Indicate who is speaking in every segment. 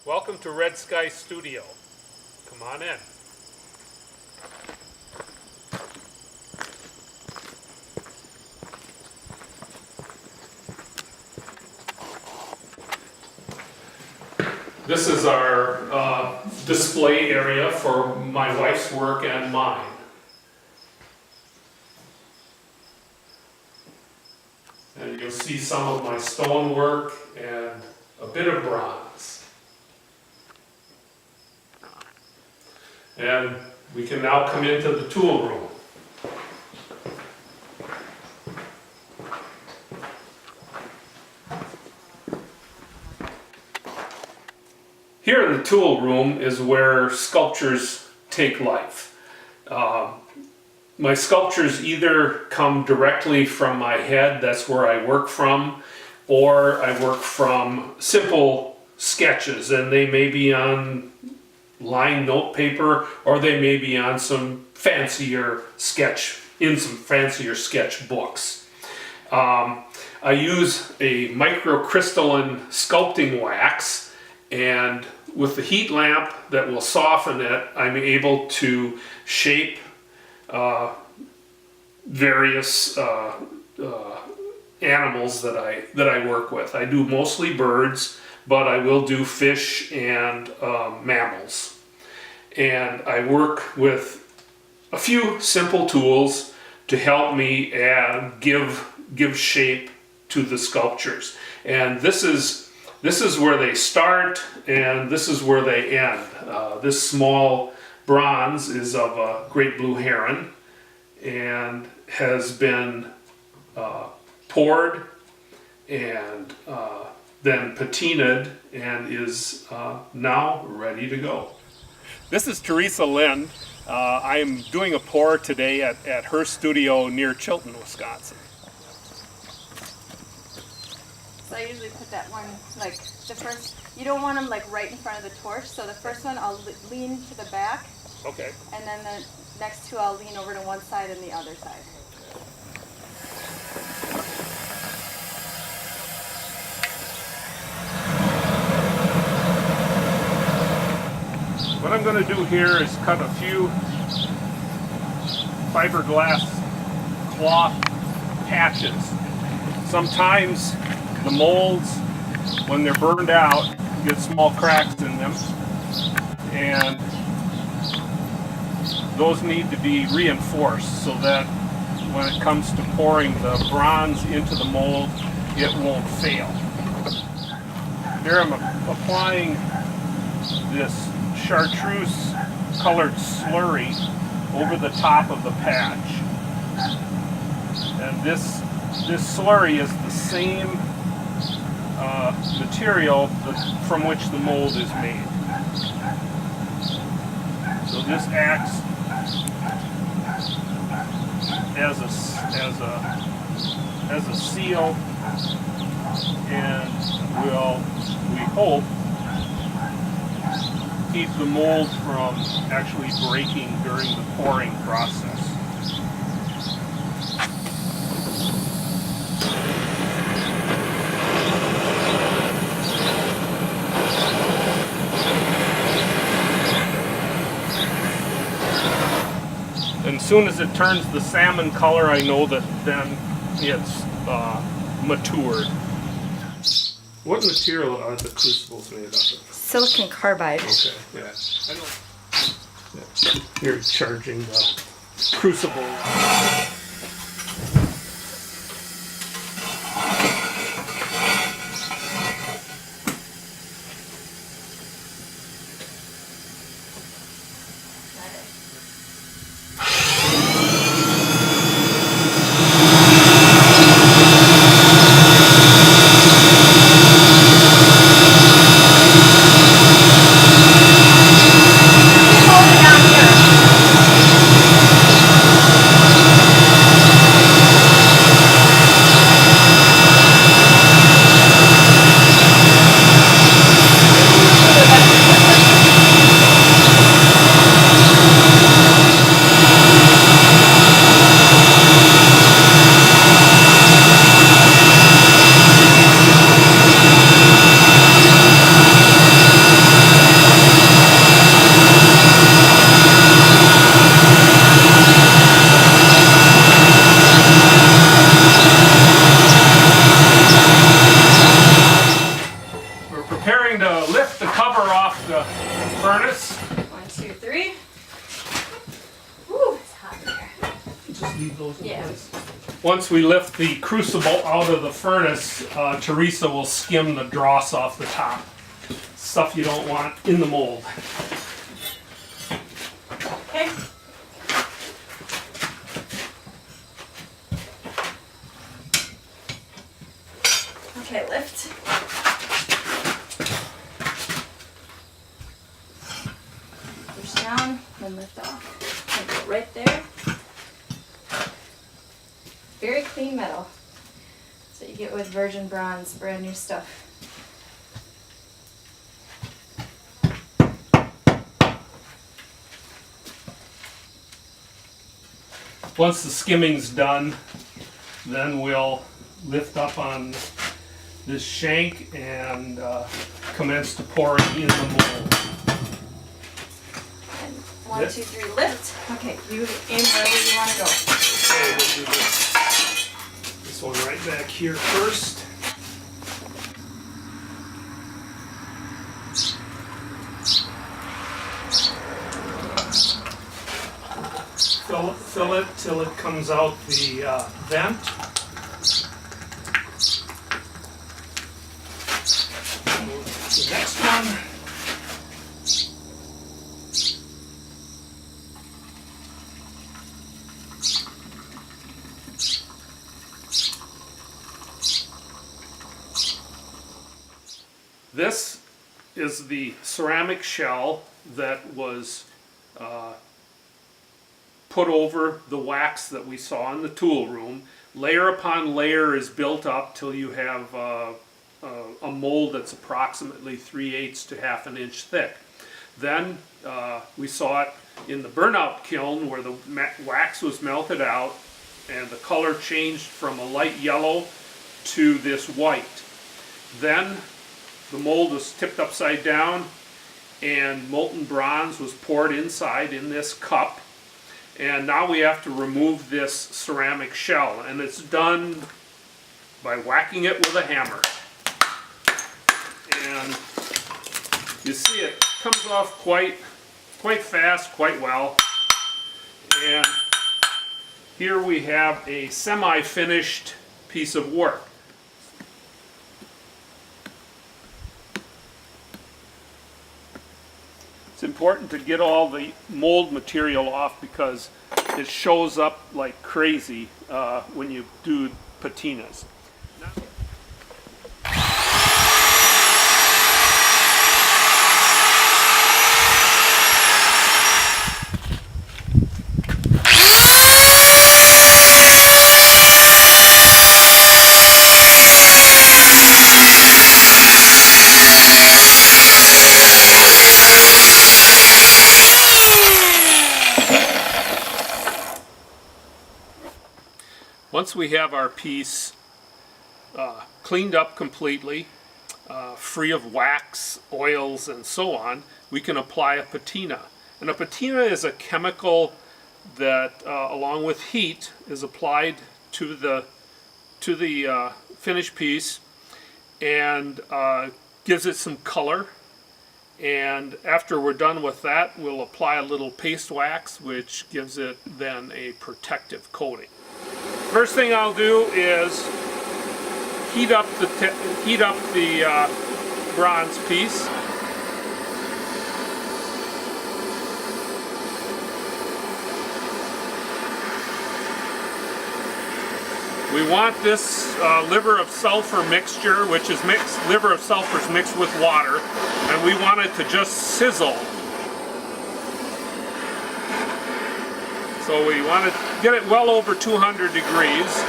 Speaker 1: Welcome to Red Sky Studio. Come on in. This is our display area for my wife's work and mine. And you'll see some of my stonework and a bit of bronze. And we can now come into the tool room. Here in the tool room is where sculptures take life. My sculptures either come directly from my head, that's where I work from, or I work from simple sketches, and they may be on lined note paper, or they may be on some fancier sketch books. I use a microcrystalline sculpting wax, and with the heat lamp that will soften it, I'm able to shape various animals that I work with. I do mostly birds, but I will do fish and mammals. And I work with a few simple tools to help me give shape to the sculptures. And this is where they start, and this is where they end. This small bronze is of a great blue heron and has been poured and then patinaed and is now ready to go. This is Teresa Lind. I am doing a pour today at her studio near Chilton, Wisconsin.
Speaker 2: So I usually put that one, like the first, you don't want them like right in front of the torch, so the first one I'll lean to the back.
Speaker 1: Okay.
Speaker 2: And then the next two I'll lean over to one side and the other side.
Speaker 1: What I'm going to do here is cut a few fiberglass cloth patches. Sometimes the molds, when they're burned out, get small cracks in them, and those need to be reinforced so that when it comes to pouring the bronze into the mold, it won't fail. Here I'm applying this chartreuse colored slurry over the top of the patch. And this slurry is the same material from which the mold is made. So this acts as a seal, and will, we hope, keep the mold from actually breaking during the pouring process. And as soon as it turns the salmon color, I know that then it's matured. What material are the crucibles made out of?
Speaker 2: Silicon carbide.
Speaker 1: Okay, yeah. You're charging the crucible. just leave those in
Speaker 2: Yeah.
Speaker 1: place. Once we lift the crucible out of the furnace, Teresa will skim the dross off the top. Stuff you don't want in the mold.
Speaker 2: Okay. Okay, lift. Push down and lift off. And go right there. Very clean metal. That's what you get with virgin bronze, brand new stuff.
Speaker 1: Once the skimming's done, then we'll lift up on this shank and commence to pouring in the mold.
Speaker 2: And 1, 2, 3, lift. Okay, you aim wherever you want to go.
Speaker 1: So we'll do this one right back here first. Fill it till it comes out the vent. The next one. This is the ceramic shell that was put over the wax that we saw in the tool room. Layer upon layer is built up till you have a mold that's approximately 3/8 to 1/2 inch thick. Then we saw it in the burnout kiln where the wax was melted out and the color changed from a light yellow to this white. Then the mold was tipped upside down and molten bronze was poured inside in this cup. And now we have to remove this ceramic shell, and it's done by whacking it with a hammer. And you see it comes off quite fast, quite well. And here we have a semi-finished piece of work. It's important to get all the mold material off because it shows up like crazy when you do patinas. Once we have our piece cleaned up completely, free of wax, oils, and so on, we can apply a patina. And a patina is a chemical that, along with heat, is applied to the finished piece and gives it some color. And after we're done with that, we'll apply a little paste wax, which gives it then a protective coating. First thing I'll do is heat up the bronze piece. We want this liver of sulfur mixture, which is liver of sulfur is mixed with water, and we want it to just sizzle. So we want to get it well over 200 degrees.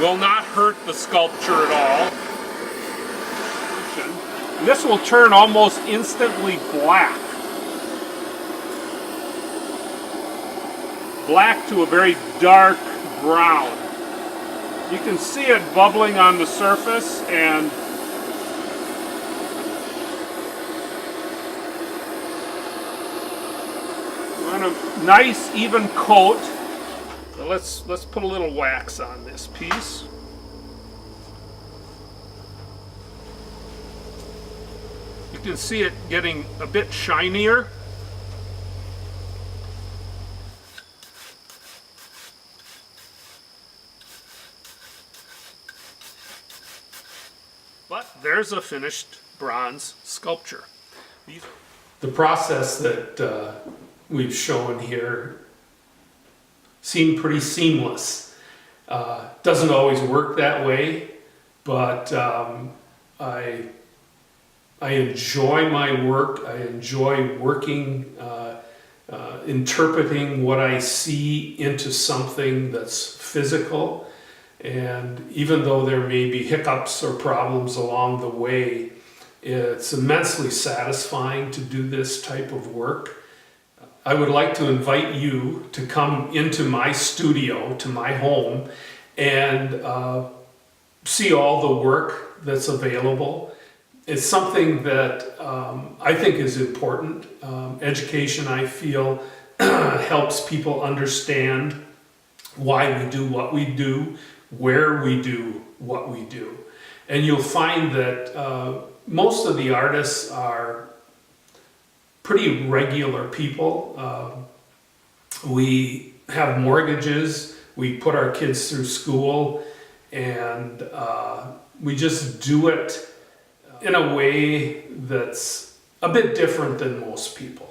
Speaker 1: Will not hurt the sculpture at all. And this will turn almost instantly black. Black to a very dark brown. You can see it bubbling on the surface, and on a nice even coat. So let's put a little wax on this piece. You can see it getting a bit shinier. But there's a finished bronze sculpture. The process that we've shown here seemed pretty seamless. Doesn't always work that way, but I enjoy my work. I enjoy working, interpreting what I see into something that's physical. And even though there may be hiccups or problems along the way, it's immensely satisfying to do this type of work. I would like to invite you to come into my studio, to my home, and see all the work that's available. It's something that I think is important. Education, I feel, helps people understand why we do what we do, where we do what we do. And you'll find that most of the artists are pretty regular people. We have mortgages, we put our kids through school, and we just do it in a way that's a bit different than most people.